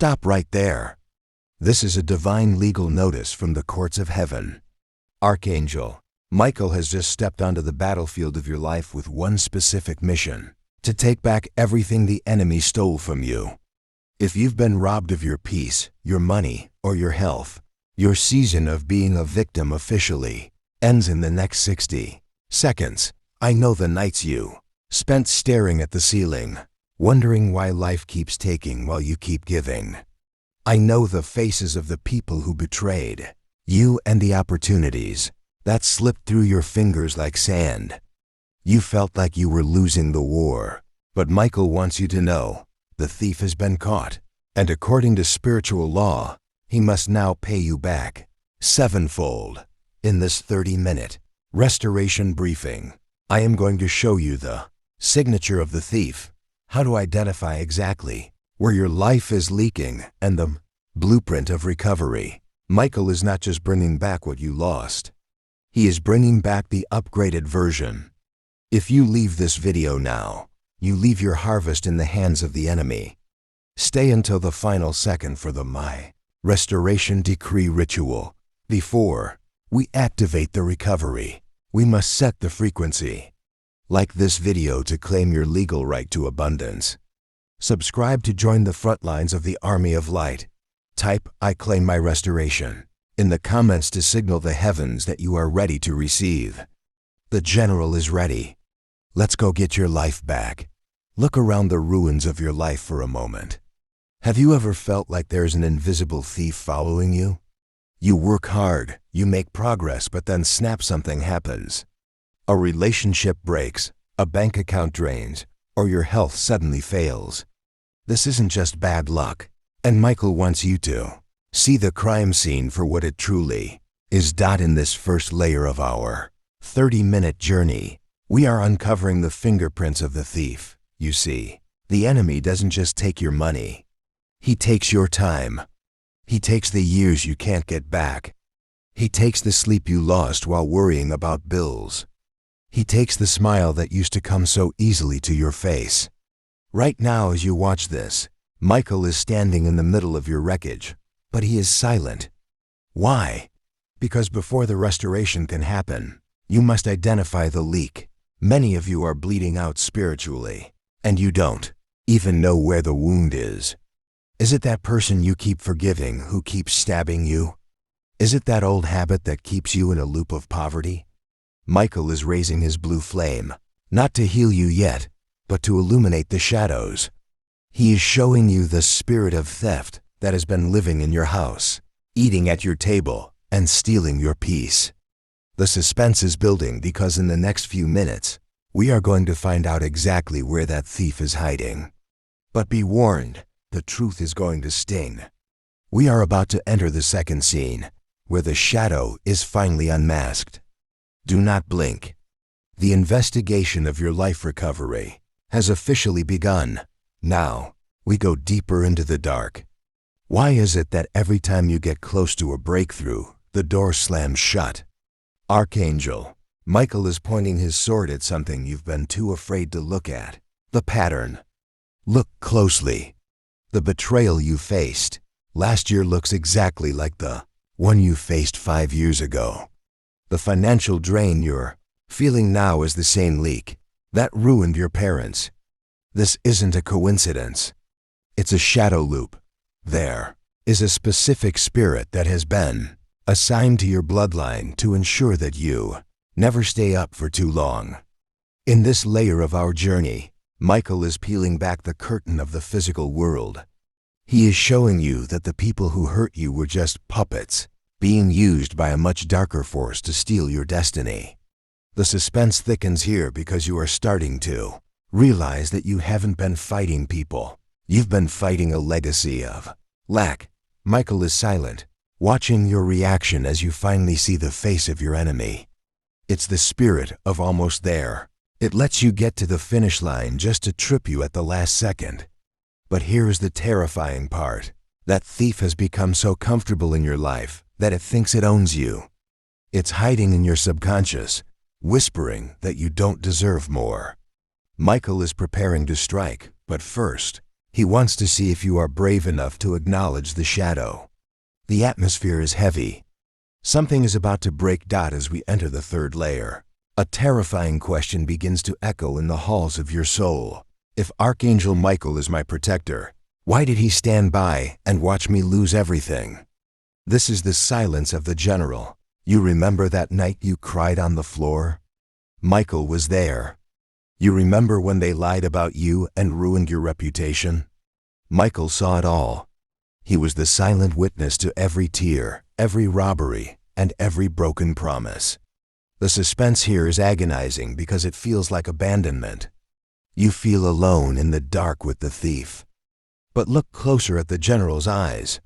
Stop right there. This is a divine legal notice from the courts of heaven. Archangel Michael has just stepped onto the battlefield of your life with one specific mission: to take back everything the enemy stole from you. If you've been robbed of your peace, your money, or your health, your season of being a victim officially ends in the next 60 seconds. I know the nights you spent staring at the ceiling, wondering why life keeps taking while you keep giving. I know the faces of the people who betrayed you and the opportunities that slipped through your fingers like sand. You felt like you were losing the war, but Michael wants you to know the thief has been caught, and according to spiritual law, he must now pay you back sevenfold. In this 30-minute restoration briefing, I am going to show you the signature of the thief, how to identify exactly where your life is leaking, and the blueprint of recovery. Michael is not just bringing back what you lost. He is bringing back the upgraded version. If you leave this video now, you leave your harvest in the hands of the enemy. Stay until the final second for the My Restoration Decree Ritual. Before we activate the recovery, we must set the frequency. Like this video to claim your legal right to abundance. Subscribe to join the front lines of the Army of Light. Type "I claim my restoration" in the comments to signal the heavens that you are ready to receive. The general is ready. Let's go get your life back. Look around the ruins of your life for a moment. Have you ever felt like there's an invisible thief following you? You work hard, you make progress, but then snap, something happens. A relationship breaks, a bank account drains, or your health suddenly fails. This isn't just bad luck, and Michael wants you to see the crime scene for what it truly is. In this first layer of our 30-minute journey, we are uncovering the fingerprints of the thief. You see, the enemy doesn't just take your money. He takes your time. He takes the years you can't get back. He takes the sleep you lost while worrying about bills. He takes the smile that used to come so easily to your face. Right now, as you watch this, Michael is standing in the middle of your wreckage, but he is silent. Why? Because before the restoration can happen, you must identify the leak. Many of you are bleeding out spiritually, and you don't even know where the wound is. Is it that person you keep forgiving who keeps stabbing you? Is it that old habit that keeps you in a loop of poverty? Michael is raising his blue flame, not to heal you yet, but to illuminate the shadows. He is showing you the spirit of theft that has been living in your house, eating at your table, and stealing your peace. The suspense is building because in the next few minutes, we are going to find out exactly where that thief is hiding. But be warned, the truth is going to sting. We are about to enter the second scene, where the shadow is finally unmasked. Do not blink. The investigation of your life recovery has officially begun. Now, we go deeper into the dark. Why is it that every time you get close to a breakthrough, the door slams shut? Archangel Michael is pointing his sword at something you've been too afraid to look at. The pattern. Look closely. The betrayal you faced last year looks exactly like the one you faced 5 years ago. The financial drain you're feeling now is the same leak that ruined your parents. This isn't a coincidence. It's a shadow loop. There is a specific spirit that has been assigned to your bloodline to ensure that you never stay up for too long. In this layer of our journey, Michael is peeling back the curtain of the physical world. He is showing you that the people who hurt you were just puppets, being used by a much darker force to steal your destiny. The suspense thickens here because you are starting to realize that you haven't been fighting people. You've been fighting a legacy of lack. Michael is silent, watching your reaction as you finally see the face of your enemy. It's the spirit of almost there. It lets you get to the finish line just to trip you at the last second. But here's the terrifying part. That thief has become so comfortable in your life that it thinks it owns you. It's hiding in your subconscious, whispering that you don't deserve more. Michael is preparing to strike, but first, He wants to see if you are brave enough to acknowledge the shadow. The atmosphere is heavy. Something is about to break. As we enter the third layer, a terrifying question begins to echo in the halls of your soul. If Archangel Michael is my protector, why did he stand by and watch me lose everything? This is the silence of the general. You remember that night you cried on the floor? Michael was there. You remember when they lied about you and ruined your reputation? Michael saw it all. He was the silent witness to every tear, every robbery, and every broken promise. The suspense here is agonizing because it feels like abandonment. You feel alone in the dark with the thief. But look closer at the general's eyes.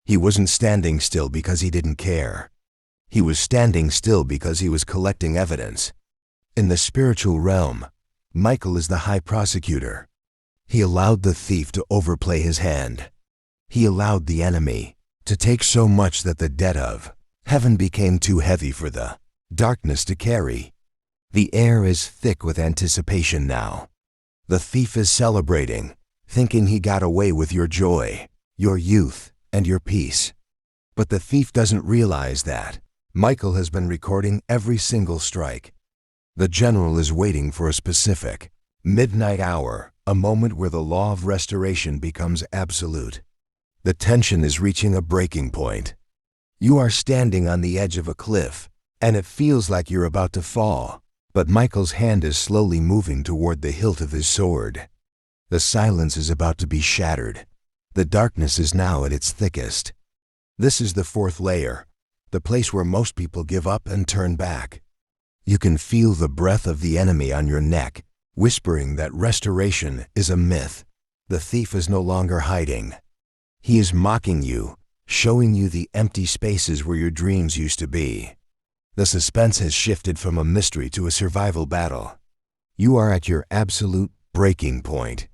He wasn't standing still because he didn't care. He was standing still because he was collecting evidence. In the spiritual realm, Michael is the high prosecutor. He allowed the thief to overplay his hand. He allowed the enemy to take so much that the debt of heaven became too heavy for the darkness to carry. The air is thick with anticipation now. The thief is celebrating, thinking he got away with your joy, your youth, and your peace. But the thief doesn't realize that Michael has been recording every single strike. The general is waiting for a specific midnight hour, a moment where the law of restoration becomes absolute. The tension is reaching a breaking point. You are standing on the edge of a cliff, and it feels like you're about to fall, but Michael's hand is slowly moving toward the hilt of his sword. The silence is about to be shattered. The darkness is now at its thickest. This is the fourth layer, the place where most people give up and turn back. You can feel the breath of the enemy on your neck, whispering that restoration is a myth. The thief is no longer hiding. He is mocking you, showing you the empty spaces where your dreams used to be. The suspense has shifted from a mystery to a survival battle. You are at your absolute breaking point.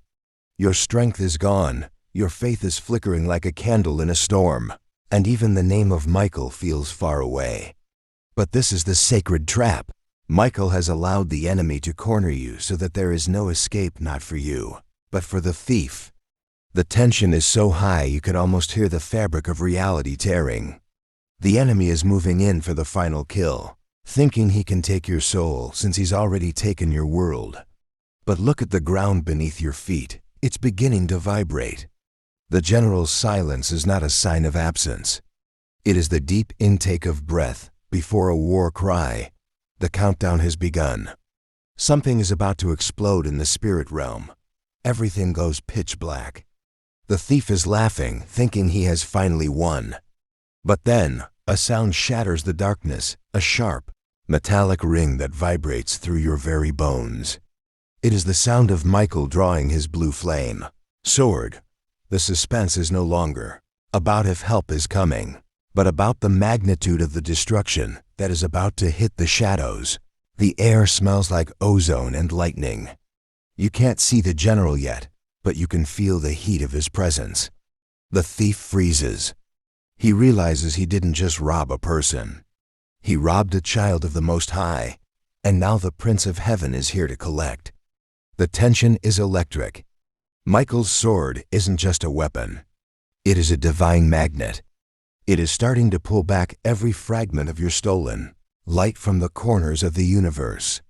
Your strength is gone, your faith is flickering like a candle in a storm, and even the name of Michael feels far away. But this is the sacred trap. Michael has allowed the enemy to corner you so that there is no escape, not for you, but for the thief. The tension is so high you can almost hear the fabric of reality tearing. The enemy is moving in for the final kill, thinking he can take your soul since he's already taken your world. But look at the ground beneath your feet. It's beginning to vibrate. The general's silence is not a sign of absence. It is the deep intake of breath before a war cry. The countdown has begun. Something is about to explode in the spirit realm. Everything goes pitch black. The thief is laughing, thinking he has finally won. But then, a sound shatters the darkness, a sharp, metallic ring that vibrates through your very bones. It is the sound of Michael drawing his blue flame sword. The suspense is no longer about if help is coming, but about the magnitude of the destruction that is about to hit the shadows. The air smells like ozone and lightning. You can't see the general yet, but you can feel the heat of his presence. The thief freezes. He realizes he didn't just rob a person. He robbed a child of the Most High, and now the Prince of Heaven is here to collect. The tension is electric. Michael's sword isn't just a weapon. It is a divine magnet. It is starting to pull back every fragment of your stolen light from the corners of the universe.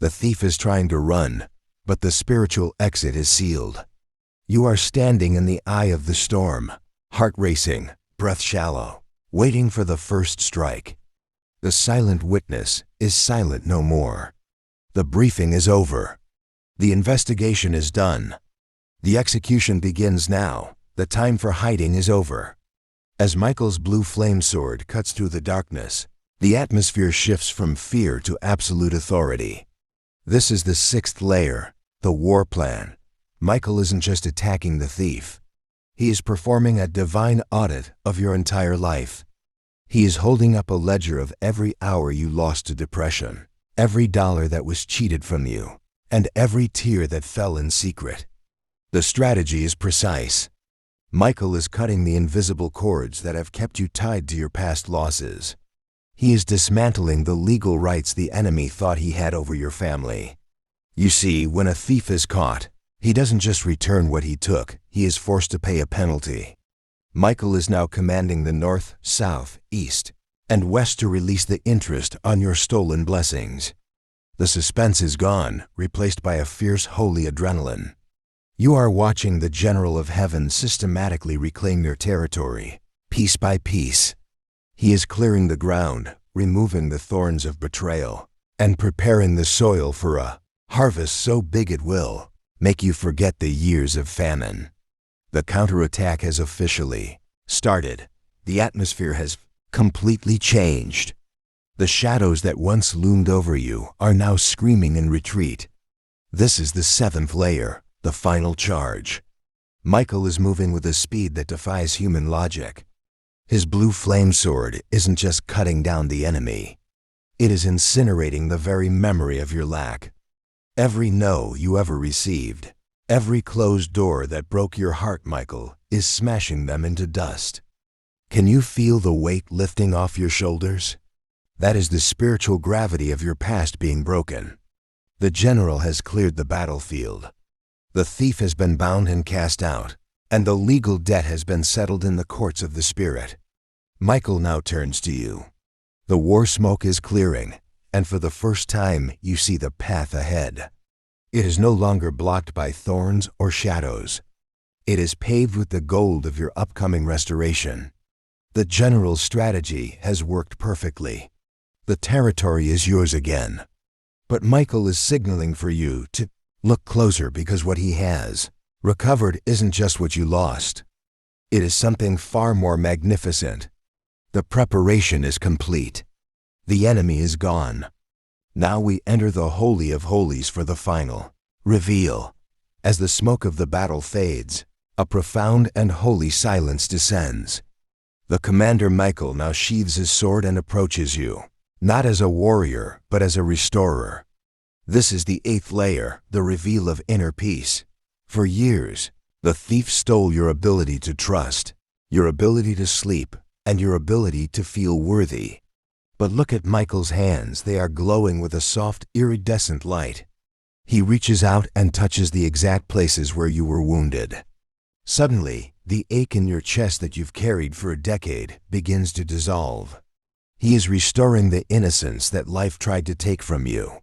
The thief is trying to run, but the spiritual exit is sealed. You are standing in the eye of the storm, heart racing, breath shallow, waiting for the first strike. The silent witness is silent no more. The briefing is over. The investigation is done. The execution begins now. The time for hiding is over. As Michael's blue flame sword cuts through the darkness, the atmosphere shifts from fear to absolute authority. This is the sixth layer, the war plan. Michael isn't just attacking the thief. He is performing a divine audit of your entire life. He is holding up a ledger of every hour you lost to depression, every dollar that was cheated from you, and every tear that fell in secret. The strategy is precise. Michael is cutting the invisible cords that have kept you tied to your past losses. He is dismantling the legal rights the enemy thought he had over your family. You see, when a thief is caught, He doesn't just return what he took, he is forced to pay a penalty. Michael is now commanding the north, south, east, and west to release the interest on your stolen blessings. The suspense is gone, replaced by a fierce holy adrenaline. You are watching the General of Heaven systematically reclaim your territory, piece by piece. He is clearing the ground, removing the thorns of betrayal, and preparing the soil for a harvest so big it will make you forget the years of famine. The counterattack has officially started. The atmosphere has completely changed. The shadows that once loomed over you are now screaming in retreat. This is the seventh layer, the final charge. Michael is moving with a speed that defies human logic. His blue flame sword isn't just cutting down the enemy. It is incinerating the very memory of your lack. Every no you ever received, every closed door that broke your heart, Michael, is smashing them into dust. Can you feel the weight lifting off your shoulders? That is the spiritual gravity of your past being broken. The general has cleared the battlefield. The thief has been bound and cast out, and the legal debt has been settled in the courts of the spirit. Michael now turns to you. The war smoke is clearing, and for the first time you see the path ahead. It is no longer blocked by thorns or shadows. It is paved with the gold of your upcoming restoration. The general's strategy has worked perfectly. The territory is yours again. But Michael is signaling for you to look closer, because what he has recovered isn't just what you lost. It is something far more magnificent. The preparation is complete. The enemy is gone. Now we enter the Holy of Holies for the final reveal. As the smoke of the battle fades, a profound and holy silence descends. The commander Michael now sheathes his sword and approaches you, not as a warrior, but as a restorer. This is the eighth layer, the reveal of inner peace. For years, the thief stole your ability to trust, your ability to sleep, and your ability to feel worthy. But look at Michael's hands. They are glowing with a soft, iridescent light. He reaches out and touches the exact places where you were wounded. Suddenly, the ache in your chest that you've carried for a decade begins to dissolve. He is restoring the innocence that life tried to take from you.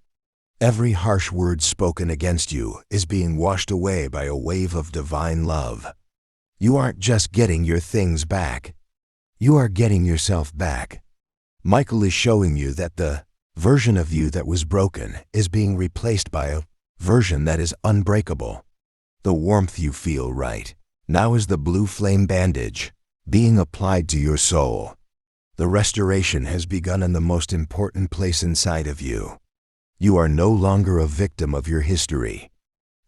Every harsh word spoken against you is being washed away by a wave of divine love. You aren't just getting your things back. You are getting yourself back. Michael is showing you that the version of you that was broken is being replaced by a version that is unbreakable. The warmth you feel right now is the blue flame bandage being applied to your soul. The restoration has begun in the most important place inside of you. You are no longer a victim of your history.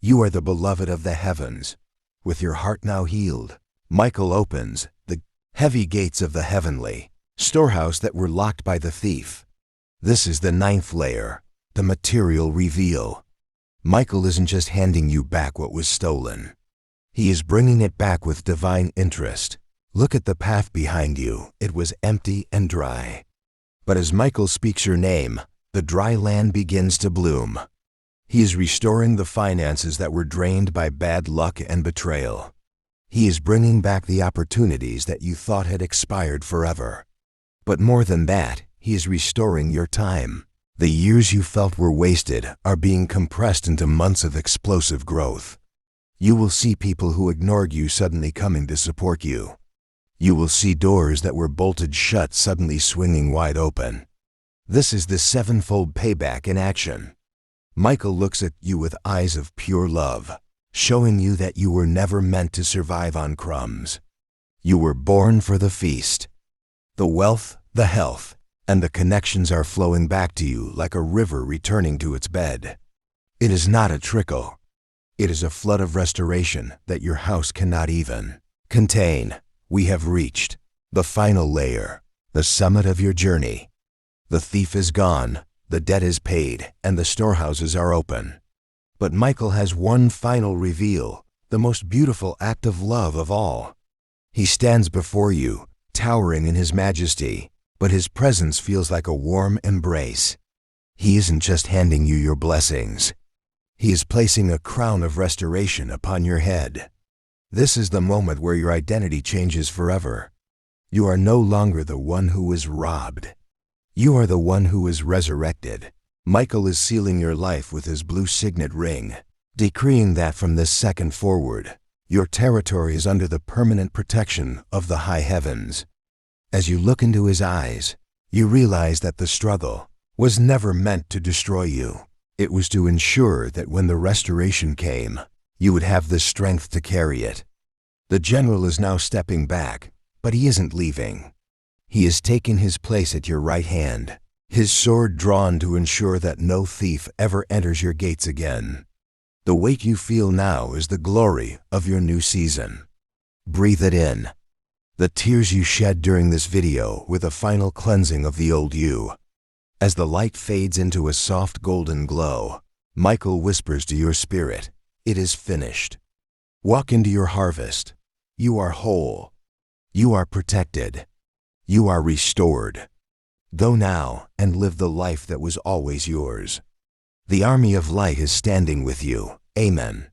You are the beloved of the heavens. With your heart now healed, Michael opens the heavy gates of the heavenly storehouse that were locked by the thief. This is the ninth layer, the material reveal. Michael isn't just handing you back what was stolen. He is bringing it back with divine interest. Look at the path behind you. It was empty and dry. But as Michael speaks your name, the dry land begins to bloom. He is restoring the finances that were drained by bad luck and betrayal. He is bringing back the opportunities that you thought had expired forever. But more than that, he is restoring your time. The years you felt were wasted are being compressed into months of explosive growth. You will see people who ignored you suddenly coming to support you. You will see doors that were bolted shut suddenly swinging wide open. This is the sevenfold payback in action. Michael looks at you with eyes of pure love, showing you that you were never meant to survive on crumbs. You were born for the feast. The wealth, the health, and the connections are flowing back to you like a river returning to its bed. It is not a trickle. It is a flood of restoration that your house cannot even contain. We have reached the final layer, the summit of your journey. The thief is gone, the debt is paid, and the storehouses are open. But Michael has one final reveal, the most beautiful act of love of all. He stands before you, towering in his majesty, but his presence feels like a warm embrace. He isn't just handing you your blessings. He is placing a crown of restoration upon your head. This is the moment where your identity changes forever. You are no longer the one who was robbed. You are the one who is resurrected. Michael is sealing your life with his blue signet ring, decreeing that from this second forward, your territory is under the permanent protection of the high heavens. As you look into his eyes, you realize that the struggle was never meant to destroy you. It was to ensure that when the restoration came, you would have the strength to carry it. The general is now stepping back, but he isn't leaving. He is taking his place at your right hand, his sword drawn to ensure that no thief ever enters your gates again. The weight you feel now is the glory of your new season. Breathe it in. The tears you shed during this video were the final cleansing of the old you. As the light fades into a soft golden glow, Michael whispers to your spirit, "It is finished." Walk into your harvest. You are whole. You are protected. You are restored. Go now and live the life that was always yours. The army of light is standing with you. Amen.